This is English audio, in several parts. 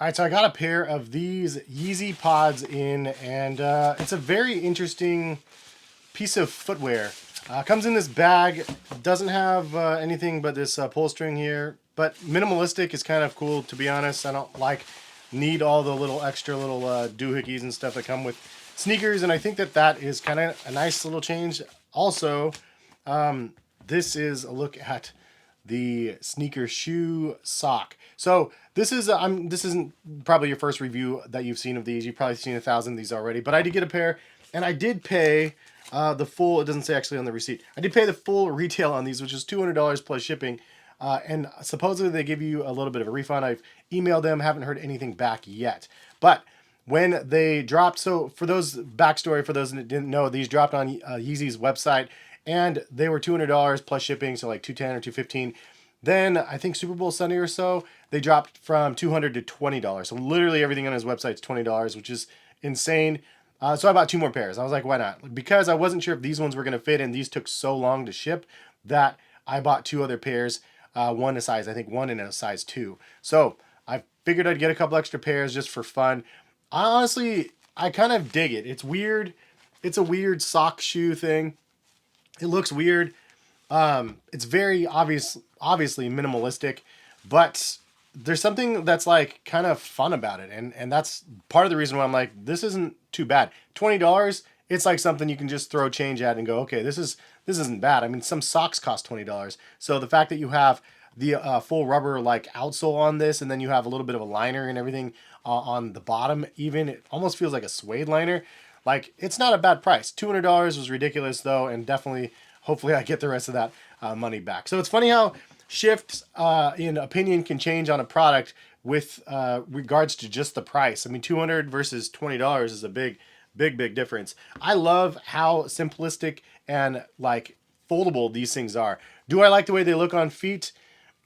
All right, so I got a pair of these Yeezy Pods in, and it's a very interesting piece of footwear. Comes in this bag, doesn't have anything but this pull string here, but minimalistic is kind of cool, to be honest. I don't need all the little extra little doohickeys and stuff that come with sneakers, and I think that that is kind of a nice little change. Also, this is a look at the sneaker shoe sock. So this isn't probably your first review that you've seen of these. You've probably seen 1,000 of these already, but I did get a pair, and I did pay the full. It doesn't say actually on the receipt. I did pay the full retail on these, which is $200 plus shipping. And supposedly they give you a little bit of a refund. I've emailed them, haven't heard anything back yet. But when they dropped, so for those backstory, for those that didn't know, these dropped on Yeezy's website, and they were $200 plus shipping, so like 210 or 215. Then I think Super Bowl Sunday or so, they dropped from $200 to $20. So literally everything on his website is $20, which is insane. So I bought two more pairs. I was like, why not? Because I wasn't sure if these ones were going to fit, and these took so long to ship that I bought two other pairs. One a size, I think one in a size 2. So I figured I'd get a couple extra pairs just for fun. I kind of dig it. It's weird. It's a weird sock shoe thing. It looks weird. It's very obviously minimalistic, but there's something that's like kind of fun about it, and that's part of the reason why I'm like, this isn't too bad. $20, it's like something you can just throw change at and go, okay, this isn't bad. I mean, some socks cost $20, so the fact that you have the full rubber like outsole on this, and then you have a little bit of a liner and everything on the bottom, even it almost feels like a suede liner. Like, it's not a bad price. $200 was ridiculous though, and definitely, hopefully, I get the rest of that money back. So it's funny how shifts in opinion can change on a product with regards to just the price. I mean, $200 versus $20 is a big difference. I love how simplistic and like foldable these things are. Do I like the way they look on feet?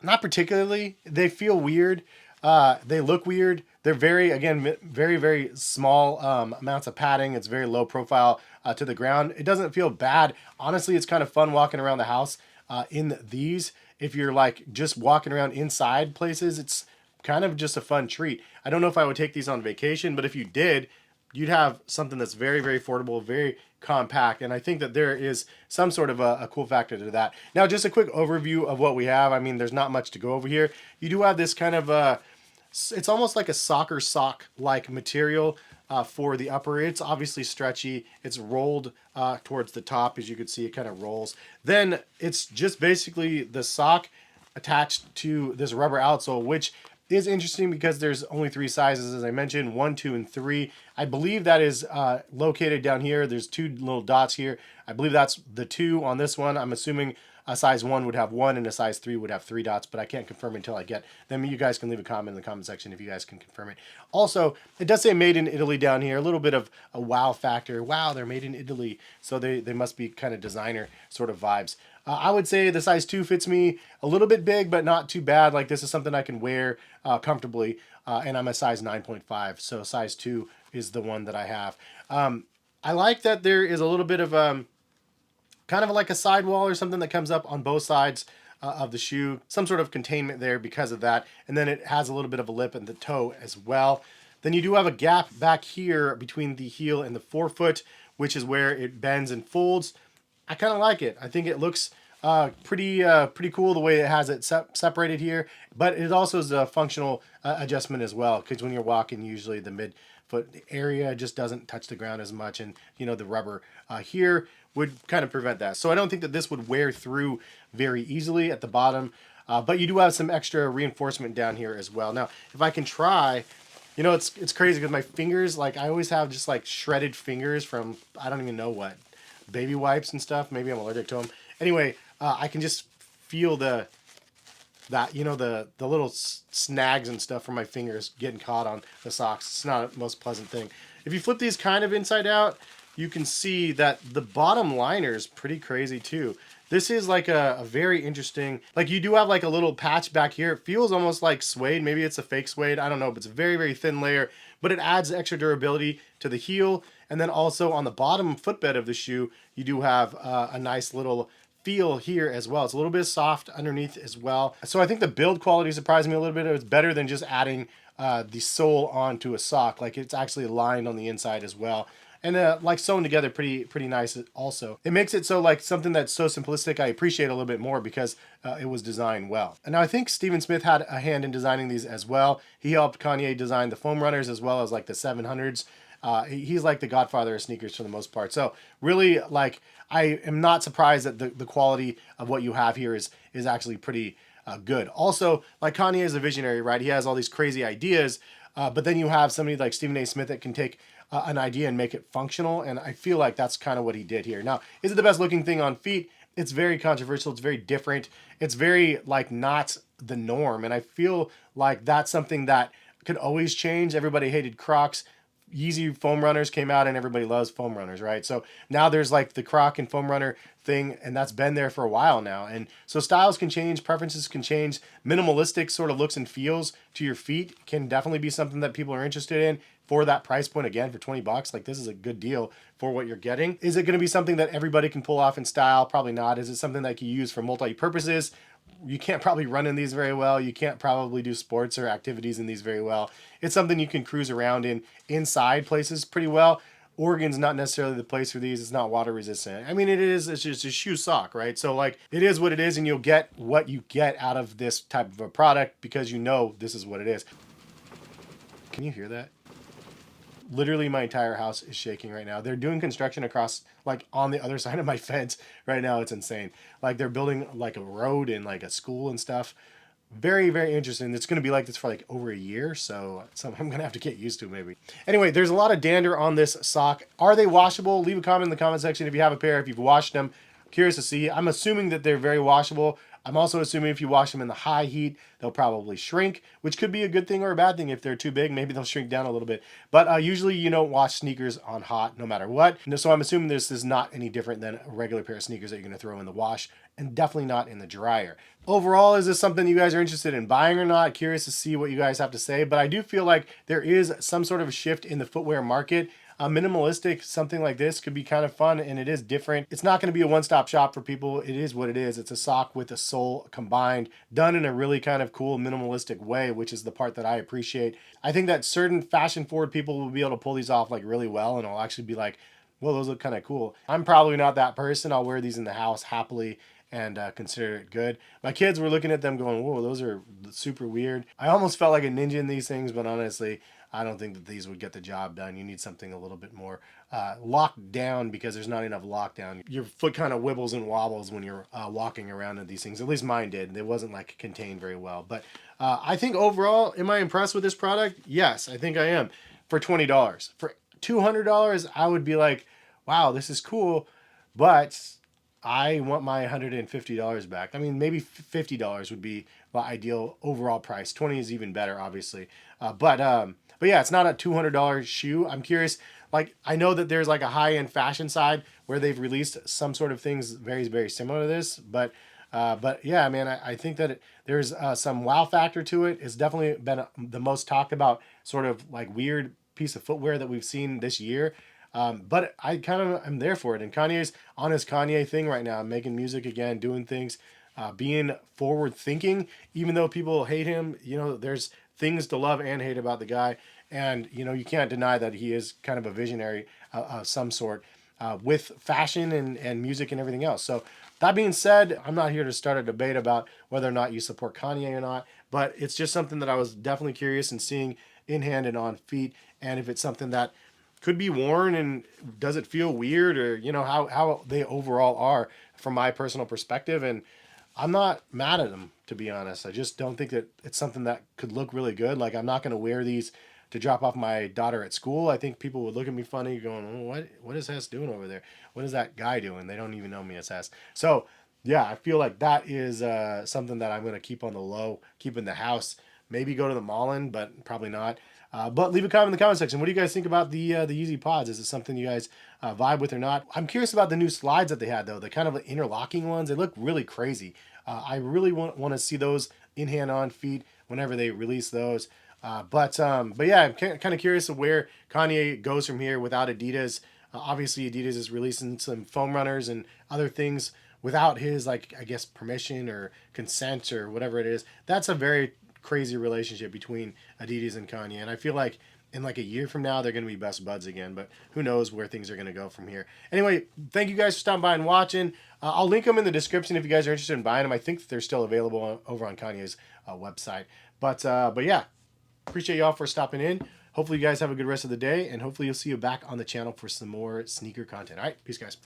Not particularly. They feel weird. They look weird. They're very small amounts of padding. It's very low profile to the ground. It doesn't feel bad. Honestly, it's kind of fun walking around the house in these. If you're like just walking around inside places, it's kind of just a fun treat. I don't know if I would take these on vacation, but if you did, you'd have something that's very affordable, very compact, and I think that there is some sort of a cool factor to that. Now, just a quick overview of what we have. I mean, there's not much to go over here. You do have this kind of it's almost like a soccer sock like material for the upper. It's obviously stretchy. It's rolled towards the top, as you can see. It kind of rolls. Then it's just basically the sock attached to this rubber outsole, which is interesting because there's only 3 sizes, as I mentioned, 1, 2, and 3. I believe that is located down here. There's 2 little dots here. I believe that's the 2 on this one. I'm assuming a size 1 would have 1 and a size 3 would have 3 dots, but I can't confirm until I get them. You guys can leave a comment in the comment section if you guys can confirm it. Also, it does say made in Italy down here. A little bit of a wow factor. Wow, they're made in Italy. So they must be kind of designer sort of vibes. I would say the size 2 fits me a little bit big, but not too bad. Like, this is something I can wear comfortably, and I'm a size 9.5, so size 2 is the one that I have. I like that there is a little bit of kind of like a sidewall or something that comes up on both sides of the shoe, some sort of containment there because of that, and then it has a little bit of a lip in the toe as well. Then you do have a gap back here between the heel and the forefoot, which is where it bends and folds. I kind of like it. I think it looks pretty cool the way it has it separated here, but it also is a functional adjustment as well, because when you're walking, usually the midfoot area just doesn't touch the ground as much, and the rubber here would kind of prevent that. So I don't think that this would wear through very easily at the bottom, but you do have some extra reinforcement down here as well. Now, if I can try, it's crazy because my fingers, like, I always have just like shredded fingers from I don't even know what, baby wipes and stuff. Maybe I'm allergic to them. Anyway, I can just feel the little snags and stuff from my fingers getting caught on the socks. It's not the most pleasant thing. If you flip these kind of inside out, you can see that the bottom liner is pretty crazy too. This is like a very interesting, like, you do have like a little patch back here. It feels almost like suede. Maybe it's a fake suede. I don't know, but it's a very thin layer, but it adds extra durability to the heel. And then also on the bottom footbed of the shoe, you do have a nice little feel here as well. It's a little bit soft underneath as well. So I think the build quality surprised me a little bit. It's better than just adding the sole onto a sock. Like it's actually lined on the inside as well. And like sewn together pretty nice also. It makes it so like something that's so simplistic I appreciate a little bit more because it was designed well. And now I think Steven Smith had a hand in designing these as well. He helped Kanye design the foam runners as well as like the 700s. He's like the godfather of sneakers for the most part. So really, like, I am not surprised that the quality of what you have here is actually pretty good. Also, like Kanye is a visionary, right? He has all these crazy ideas, but then you have somebody like Stephen A. Smith that can take an idea and make it functional. And I feel like that's kind of what he did here. Now, is it the best looking thing on feet? It's very controversial. It's very different. It's very like not the norm. And I feel like that's something that could always change. Everybody hated Crocs. Yeezy foam runners came out and everybody loves foam runners, right? So now there's like the Croc and foam runner thing, and that's been there for a while now. And so styles can change, preferences can change. Minimalistic sort of looks and feels to your feet can definitely be something that people are interested in for that price point. Again, for 20 bucks, like this is a good deal for what you're getting. Is it going to be something that everybody can pull off in style? Probably not. Is it something that you use for multi-purposes? You can't probably run in these very well. You can't probably do sports or activities in these very well. It's something you can cruise around in inside places pretty well. Oregon's not necessarily the place for these. It's not water resistant. I mean, it is. It's just a shoe sock, right? So like, it is what it is, and you'll get what you get out of this type of a product because you know this is what it is. Can you hear that? Literally my entire house is shaking right now. They're doing construction across like on the other side of my fence right now. It's insane. Like they're building like a road and like a school and stuff. Very interesting. It's going to be like this for like over a year, so I'm going to have to get used to maybe. Anyway, there's a lot of dander on this sock. Are they washable? Leave a comment in the comment section if you have a pair, if you've washed them. Curious to see. I'm assuming that they're very washable. I'm also assuming if you wash them in the high heat, they'll probably shrink, which could be a good thing or a bad thing. If they're too big, maybe they'll shrink down a little bit. But usually you don't wash sneakers on hot no matter what. So I'm assuming this is not any different than a regular pair of sneakers that you're going to throw in the wash, and definitely not in the dryer. Overall, is this something you guys are interested in buying or not? Curious to see what you guys have to say. But I do feel like there is some sort of a shift in the footwear market. Minimalistic, something like this could be kind of fun, and it is different. It's not going to be a one-stop shop for people. It is what it is. It's a sock with a sole combined, done in a really kind of cool minimalistic way, which is the part that I appreciate. I think that certain fashion-forward people will be able to pull these off like really well, and it'll actually be like, well, those look kind of cool. I'm probably not that person. I'll wear these in the house happily and consider it good. My kids were looking at them going, whoa, those are super weird. I almost felt like a ninja in these things, but honestly, I don't think that these would get the job done. You need something a little bit more locked down because there's not enough lockdown. Your foot kind of wibbles and wobbles when you're walking around in these things. At least mine did. It wasn't like contained very well. But I think overall, am I impressed with this product? Yes, I think I am. For $20. For $200, I would be like, wow, this is cool, but I want my $150 back. I mean, maybe $50 would be the ideal overall price. 20 is even better, obviously. But yeah, it's not a $200 shoe. I'm curious. Like, I know that there's like a high-end fashion side where they've released some sort of things very similar to this. But yeah, man, I think that there's some wow factor to it. It's definitely been the most talked about sort of like weird piece of footwear that we've seen this year. But I kind of am there for it. And Kanye's on his Kanye thing right now, making music again, doing things, being forward thinking, even though people hate him. You know, there's things to love and hate about the guy. And, you know, you can't deny that he is kind of a visionary of some sort with fashion and music and everything else. So that being said, I'm not here to start a debate about whether or not you support Kanye or not, but it's just something that I was definitely curious in seeing in hand and on feet. And if it's something that could be worn and does it feel weird, or, you know, how they overall are from my personal perspective. And I'm not mad at them, to be honest. I just don't think that it's something that could look really good. Like, I'm not going to wear these to drop off my daughter at school. I think people would look at me funny going, oh, what is Hess doing over there? What is that guy doing? They don't even know me as Hess. So yeah, I feel like that is something that I'm going to keep on the low, keep in the house, maybe go to the mall, but probably not. But leave a comment in the comment section. What do you guys think about the Yeezy Pods? Is it something you guys vibe with or not? I'm curious about the new slides that they had, though. The kind of interlocking ones. They look really crazy. I really want to see those in hand on feet whenever they release those. But yeah, I'm kind of curious of where Kanye goes from here without Adidas. Obviously, Adidas is releasing some foam runners and other things without his, like, I guess, permission or consent or whatever it is. That's a very crazy relationship between Adidas and Kanye, and I feel like in like a year from now they're going to be best buds again, but who knows where things are going to go from here. Anyway, thank you guys for stopping by and watching. I'll link them in the description if you guys are interested in buying them. I think that they're still available over on Kanye's website. But yeah, appreciate y'all for stopping in. Hopefully you guys have a good rest of the day, and hopefully you'll see you back on the channel for some more sneaker content. All right, peace guys.